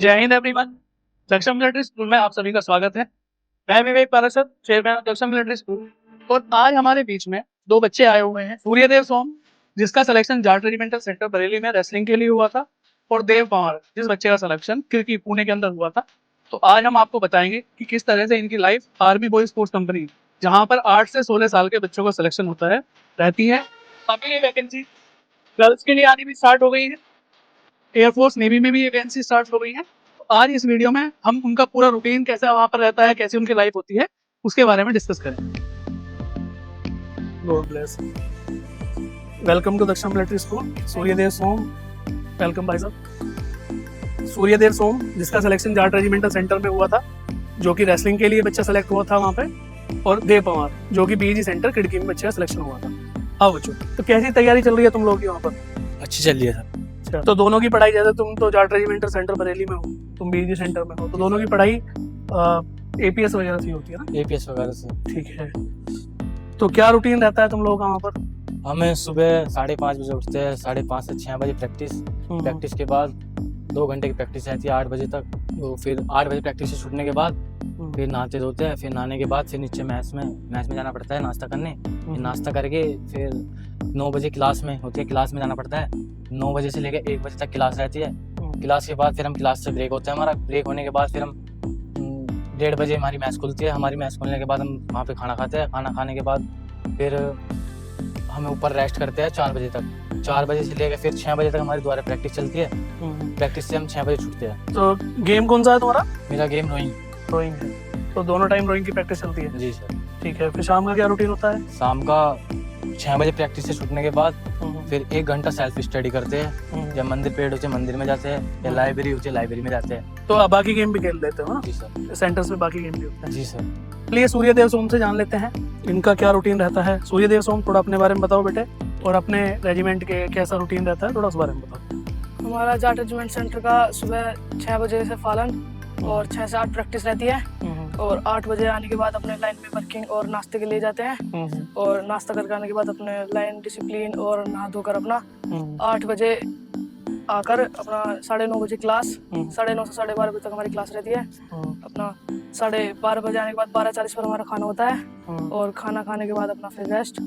जय Hind everyone. Daksham military school में आप सभी का स्वागत है। मैं Vivek Parashar, chairman of Daksham military school. और आज हमारे बीच में दो बच्चे आए हुए हैं, सूर्यदेव सोम जिसका selection Jat regimental centre Bareilly में रेसलिंग के लिए हुआ था, और देव पंवार जिस बच्चे का सिलेक्शन किरकी पुणे के अंदर हुआ था। तो आज हम आपको बताएंगे कि किस तरह से इनकी life army boy sports company, जहाँ पर 8 से 16 साल के बच्चों का सिलेक्शन होता है, रहती है। अभी ये वैकेंसी गर्ल्स के लिए आनी भी स्टार्ट हो गई है। एयरफोर्स नेवी में भी ये वैकेंसी स्टार्ट हो गई है। तो आज इस वीडियो में हम उनका पूरा रूटीन कैसा वहाँ पर रहता है, कैसी उनकी लाइफ होती है, उसके बारे में डिस्कस करेंगे। God bless. Welcome to Daksham military school. Suryadev Som, welcome भाई साहब। सूर्यदेव सोम जिसका सिलेक्शन जाट रेजिमेंटल सेंटर में हुआ था, जो कि रेसलिंग के लिए बच्चा सेलेक्ट हुआ था वहाँ पे, और देव पंवार जो कि बीजी सेंटर खिड़की में बच्चे का सिलेक्शन हुआ था। हाँ बच्चों, तो कैसी तैयारी चल रही है तुम लोगों की वहाँ पर? अच्छी चल रही है सर। तो दोनों की पढ़ाई, जैसे तुम तो जाट रेजिमेंटल सेंटर बरेली में हो, तुम बीजी सेंटर में हो, तो दोनों की पढ़ाई एपीएस वगैरह से होती है ना? एपीएस वगैरह से। ठीक है। तो क्या रूटीन रहता है तुम लोगों का वहाँ पर? हमें सुबह 5:30 बजे उठते हैं, 5:30 से 6 बजे प्रैक्टिस के बाद 2 घंटे की प्रैक्टिस रहती है 8 बजे तक। तो फिर 8 बजे प्रैक्टिस से छूटने के बाद फिर नहाते धोते हैं, फिर नहाने के बाद फिर नीचे मैच में जाना पड़ता है नाश्ता करने। फिर नाश्ता करके फिर 9 बजे क्लास में होती है, क्लास में जाना पड़ता है। 9 बजे से लेकर 1 बजे तक क्लास रहती है। क्लास के बाद फिर हम क्लास से ब्रेक होता है हमारा। ब्रेक होने के बाद फिर हम 1:30 बजे हमारी मैच खुलती है। हमारी मैच खुलने के बाद हम वहाँ पे खाना खाते हैं। खाना खाने के बाद फिर हमें ऊपर रेस्ट करते हैं 4 बजे तक। 4 बजे से लेकर फिर 6 बजे तक हमारी दोबारा प्रैक्टिस चलती है। प्रैक्टिस से हम 6 बजे छूटते हैं। तो गेम कौन सा है तुम्हारा? मेरा गेम रोइंग रोइंग है। तो दोनों टाइम रोइंग की प्रैक्टिस चलती है? जी सर। ठीक है। फिर शाम का क्या रूटीन होता है? शाम का 6 बजे प्रैक्टिस से छूटने के बाद फिर 1 घंटा सेल्फ स्टडी करते हैं। जब मंदिर पेड़ होते हैं मंदिर में जाते हैं, या लाइब्रेरी होती है लाइब्रेरी में जाते हैं। तो बाकी गेम भी खेल लेते हो ना? जी सर। सेंटर्स में बाकी गेम भी होते हैं? जी सर। चलिए सूर्यदेव सोम से जान लेते हैं इनका क्या रूटीन रहता है। सूर्यदेव सोम, थोड़ा अपने बारे में बताओ बेटे, और अपने रेजिमेंट के कैसा रूटीन रहता है, थोड़ा उस बारे में बताओ। हमारा जाट रेजिमेंट सेंटर का सुबह 6 बजे से पालन और 6 से 8 प्रैक्टिस रहती है, और 8 बजे आने के बाद अपने लाइन में वर्किंग और नाश्ते के लिए जाते हैं, और नाश्ता करके आने के बाद अपने लाइन डिसिप्लिन और नहा धोकर अपना 8 बजे आकर अपना 9:30 बजे क्लास, 9:30 से 12:30 बजे तक हमारी क्लास रहती है। अपना 12:30 बजे आने के बाद 12:40 पर हमारा खाना होता है, और खाना खाने के बाद अपना फिर रेस्ट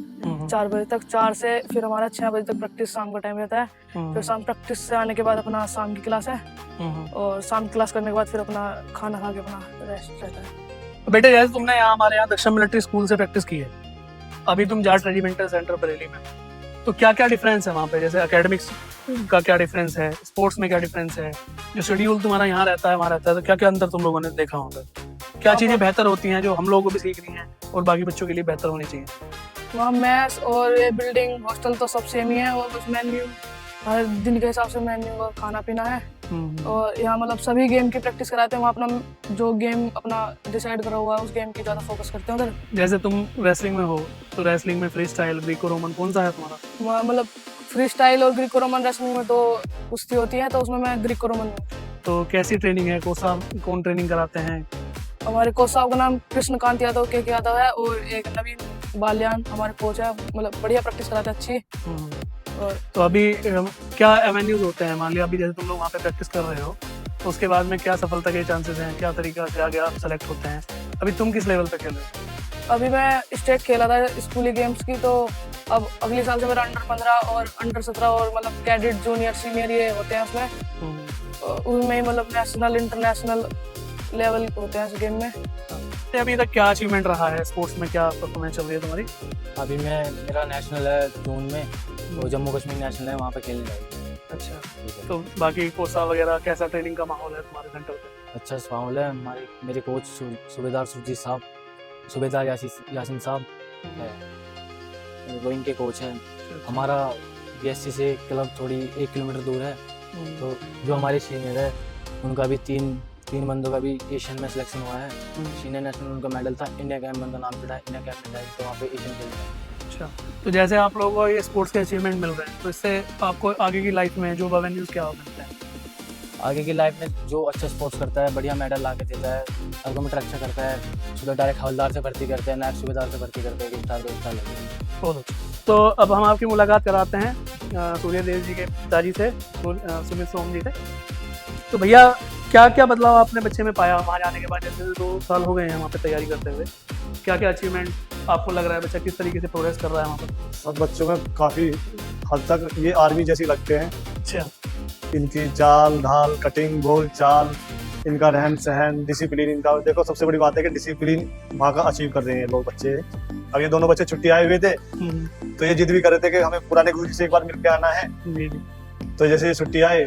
4 बजे तक। 4 से फिर हमारा 6 बजे तक प्रैक्टिस शाम का टाइम रहता है। फिर शाम प्रैक्टिस से आने के बाद अपना शाम की क्लास है, और शाम की क्लास करने के बाद फिर अपना खाना खा के अपना रेस्ट रहता है। बेटे, जैसे तुमने हमारे यहाँ दक्षम मिलिट्री स्कूल से प्रैक्टिस की है, अभी तुम जाट रेजिमेंटल सेंटर बरेली में, तो क्या क्या डिफरेंस है वहाँ पे? जैसे एकेडमिक्स का क्या डिफरेंस है, स्पोर्ट्स में क्या डिफरेंस है, जो शेड्यूल तुम्हारा यहाँ रहता है वहाँ रहता है, तो क्या क्या अंतर तुम लोगों ने देखा होगा? क्या चीज़ें बेहतर होती हैं जो हम लोगों को भी सीखनी है और बाकी बच्चों के लिए बेहतर होनी चाहिए? वहाँ मैथ्स और ये बिल्डिंग हॉस्टल तो सब सेम ही है, और कुछ मेन्यू हर दिन के हिसाब से मेन्यू और खाना पीना है। और यहाँ मतलब सभी गेम की प्रैक्टिस कराते हैं। वहाँ अपना जो गेम अपना डिसाइड करा हुआ है उस गेम की ज़्यादा फोकस करते हैं उधर। जैसे तुम रेसलिंग में हो, तो रेसलिंग में फ्री स्टाइल, ग्रीको रोमन, कौन सा है तुम्हारा? वहाँ मतलब फ्री स्टाइल और ग्रीको रोमन रेसलिंग में तो कुश्ती होती है, तो उसमें मैं ग्रीको रोमन हूँ। तो कैसी ट्रेनिंग है? कौन ट्रेनिंग कराते हैं? हमारे कोच साहब का नाम कृष्णकांत यादव के यादव है, और एक नवीन बाल्यान हमारे कोच है। मतलब बढ़िया प्रैक्टिस कराते हैं, अच्छी। और तो अभी क्या एवेन्यूज होते हैं? मान लिया अभी जैसे तुम लोग वहाँ पे प्रैक्टिस कर रहे हो, तो उसके बाद में क्या सफलता के चांसेस हैं? क्या तरीका से आगे आप सेलेक्ट होते हैं? अभी तुम किस लेवल पे खेल रहे हो? अभी मैं स्टेट खेला था स्कूली गेम्स की, तो अब अगले साल से मेरा अंडर 15 और अंडर 17 और मतलब कैडेट, जूनियर, सीनियर ये होते हैं उसमें। उनमें मतलब नेशनल इंटरनेशनल लेवल होते हैं इस गेम में। अभी तक क्या अचीवमेंट रहा है स्पोर्ट्स में, क्या परफॉर्मेंस चल रही है तुम्हारी? अभी मेरा नेशनल है जून में, वो जम्मू कश्मीर नेशनल है, वहाँ पे खेलने जाएंगे। अच्छा। तो बाकी कोचा वगैरह कैसा ट्रेनिंग का माहौल है तुम्हारे सेंटर पे? अच्छा माहौल है। मेरे कोच सूबेदार सुरजीत साहब, सूबेदार यासीन साहब है, रोइंग के कोच हैं। हमारा बीएससी से क्लब थोड़ी 1 किलोमीटर दूर है। तो जो हमारे सीनियर है उनका भी तीन बंदों का भी एशियन में सिलेक्शन हुआ है। सीनियर नेशनल उनका मेडल था, इंडिया कैंप में उनका नाम चढ़ा है, इंडिया कैंप में जाए तो वहाँ पे एशियन खेल रहे हैं। अच्छा। तो जैसे आप लोगों को ये स्पोर्ट्स के अचीवमेंट मिल रहे हैं, तो इससे आपको आगे की लाइफ में जो एवेन्यूज क्या हो सकते हैं? आगे की लाइफ में जो अच्छा स्पोर्ट्स करता है, बढ़िया मेडल ला के देता है, अर्गोमीटर अच्छा करता है, सुबह डायरेक्ट हवलदार से भर्ती करते हैं, नायब सूबेदार से भर्ती करते हैं, स्टार लगते हैं। बहुत अच्छा। तो अब हम आपकी मुलाकात कराते हैं सूर्यदेव जी के पिताजी से, सुमित सोम जी से। तो भैया, क्या क्या बदलाव आपने बच्चे में पाया वहाँ जाने के बाद? जैसे 2 साल हो गए हैं वहाँ पे तैयारी करते हुए, क्या क्या अचीवमेंट आपको लग रहा है बच्चा किस तरीके से प्रोग्रेस कर रहा है वहाँ पर? सब बच्चों में काफ़ी हद तक ये आर्मी जैसी लगते हैं। अच्छा। इनकी चाल ढाल, कटिंग, बोल चाल, इनका रहन सहन, डिसिप्लिन, इनका देखो सबसे बड़ी बात है कि डिसिप्लिन वहाँ का अचीव कर रहे हैं लोग बच्चे। अब ये दोनों बच्चे छुट्टी आए हुए थे तो ये जिद भी कर रहे थे कि हमें पुराने गुरु जी से एक बार मिल के आना है। जी जी। तो जैसे ये छुट्टी आए,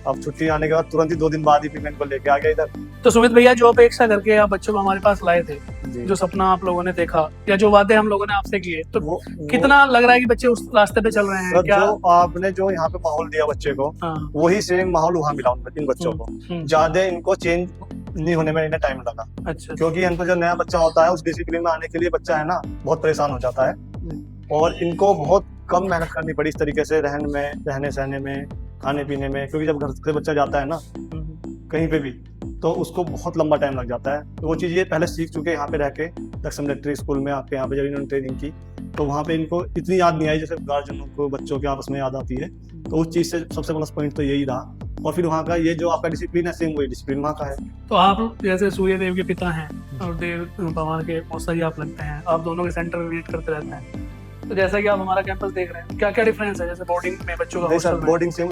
अब छुट्टी आने के बाद तुरंत ही 2 दिन बाद ही फिर मैं इनको लेके आ गया इधर। तो सुमित भैया, जो अपेक्षा करके आप बच्चों को हमारे पास लाए थे, जी। जो सपना आप लोगों ने देखा या जो वादे हम लोगों ने आपसे किए, तो वो कितना लग रहा है कि बच्चे उस रास्ते पे चल रहे हैं? सर, क्या जो आपने जो यहाँ पे माहौल दिया बच्चे को, हाँ। वही सेम माहौल वहाँ मिला इन बच्चों को। ज्यादा इनको चेंज नहीं होने में इन्हें टाइम लगा, अच्छा। क्योंकि इनको जो नया बच्चा होता है उस डिसिप्लिन में आने के लिए बच्चा है ना बहुत परेशान हो जाता है, और इनको बहुत कम मेहनत करनी पड़ी इस तरीके से रहने सहने में, खाने पीने में, क्योंकि जब घर से बच्चा जाता है ना कहीं पे भी तो उसको बहुत लंबा टाइम लग जाता है। तो वो चीज़ ये पहले सीख चुके यहाँ पे रह के, दक्षिण मिलिट्री स्कूल में आपके यहाँ पे जब इन्होंने ट्रेनिंग की तो वहाँ पे इनको इतनी याद नहीं आई जैसे गार्जियनों को बच्चों के आपस में याद आती है। तो उस चीज़ से सबसे प्लस पॉइंट तो यही रहा। और फिर वहाँ का ये जो आपका डिसिप्लिन है, सेम वही डिसिप्लिन वहाँ का है। तो आप जैसे सूर्य देव के पिता हैं और देव भगवान के मौसा जी आप लगते हैं, आप दोनों के सेंटर में विजिट करते रहते हैं, तो जैसा कि आप हमारा कैंपस देख रहे हैं, क्या क्या डिफरेंस है जैसे बोर्डिंग में बच्चों का? नहीं सर, बोर्डिंग से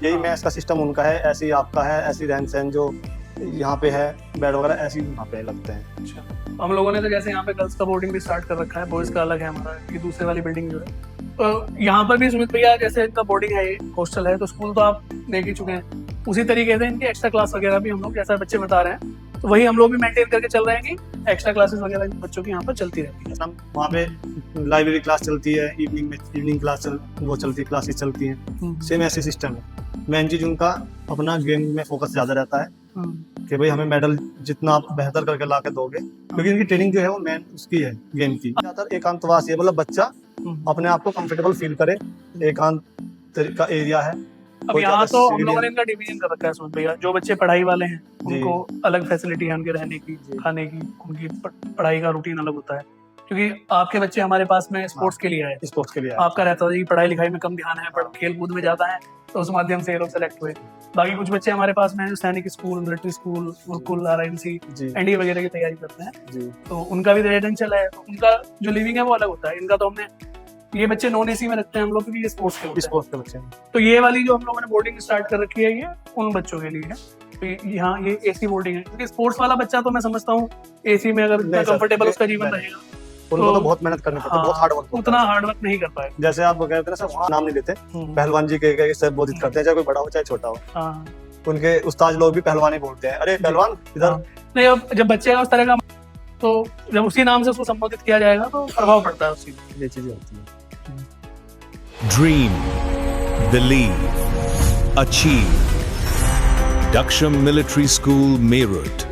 यही मैथ्स का सिस्टम उनका है, ऐसे ही आपका है, ऐसी रहन सहन जो यहाँ पे है, बेड वगैरह ऐसे ही वहाँ पे लगते हैं। अच्छा। हम लोगों ने तो जैसे यहाँ पे गर्ल्स का बोर्डिंग भी स्टार्ट कर रखा है, बॉयज का अलग है हमारा, ये दूसरे वाली बिल्डिंग जो है। तो यहाँ पर भी सुमित भैया जैसे इनका बोर्डिंग है, हॉस्टल है, तो स्कूल तो आप देख ही चुके हैं, उसी तरीके से इनकी एक्स्ट्रा क्लास वगैरह भी हम लोग जैसा बच्चे बता रहे हैं तो वही हम लोग भी मेंटेन करके चल रहे हैं कि एक्स्ट्रा क्लासेस वगैरह बच्चों की यहाँ पर चलती रहती है। वहाँ पे लाइब्रेरी क्लास चलती है, इवनिंग क्लास चलती है, क्लासेस चलती हैं, सेम ऐसे सिस्टम है। मेन चीज उनका अपना गेम में फोकस ज्यादा रहता है कि भाई हमें मेडल जितना आप बेहतर करके ला के दोगे, क्योंकि इनकी ट्रेनिंग जो है वो मेन उसकी है गेम की। ज्यादातर एकांतवास है, मतलब बच्चा अपने आप को कंफर्टेबल फील करे, एकांत का एरिया है। अब यहाँ तो हम लोगों ने इनका डिवीजन कर रखा है सुमित भैया, जो बच्चे पढ़ाई वाले हैं उनको अलग फैसिलिटी है, उनके रहने की, खाने की, उनकी पढ़ाई का रूटीन अलग होता है, क्योंकि आपके बच्चे हमारे पास में स्पोर्ट्स के लिए आए, स्पोर्ट्स के लिए आपका रहता है कि पढ़ाई लिखाई में कम ध्यान है, पर खेल कूद में ज्यादा है, तो उस माध्यम से ये लोग सेलेक्ट हुए। बाकी कुछ बच्चे हमारे पास में सैनिक school, military school, Gurukul, RIMC, NDA वगैरह की तैयारी करते हैं, तो उनका भी रेजिडेंशियल है, तो उनका जो लिविंग है वो अलग होता है। इनका तो हमने ये बच्चे नॉन AC में रखते हैं हम लोग, क्योंकि ये स्पोर्ट्स के बच्चे। तो ये वाली जो हम लोगों ने बोर्डिंग स्टार्ट कर रखी है ये उन बच्चों के लिए है। तो यहाँ ये AC बोर्डिंग है, क्योंकि स्पोर्ट्स वाला बच्चा तो मैं समझता हूँ AC में अगर कंफर्टेबल उसका जीवन रहेगा, उनको तो बहुत मेहनत करनी पड़ती है, बहुत हार्ड वर्क, उतना हार्ड वर्क नहीं कर पाए। जैसे आप कहते हैं ना सर, नाम नहीं लेते, पहलवान जी के संबोधित करते हैं, चाहे कोई बड़ा हो चाहे छोटा हो, उनके उस्ताद लोग भी पहलवानी बोलते हैं, अरे पहलवान इधर। नहीं, अब जब बच्चे का उस तरह का, तो जब उसी नाम से उसको संबोधित किया जाएगा तो प्रभाव पड़ता है उसी, ये चीजें होती है। Dream, believe, achieve. Daksham Military School, Meerut.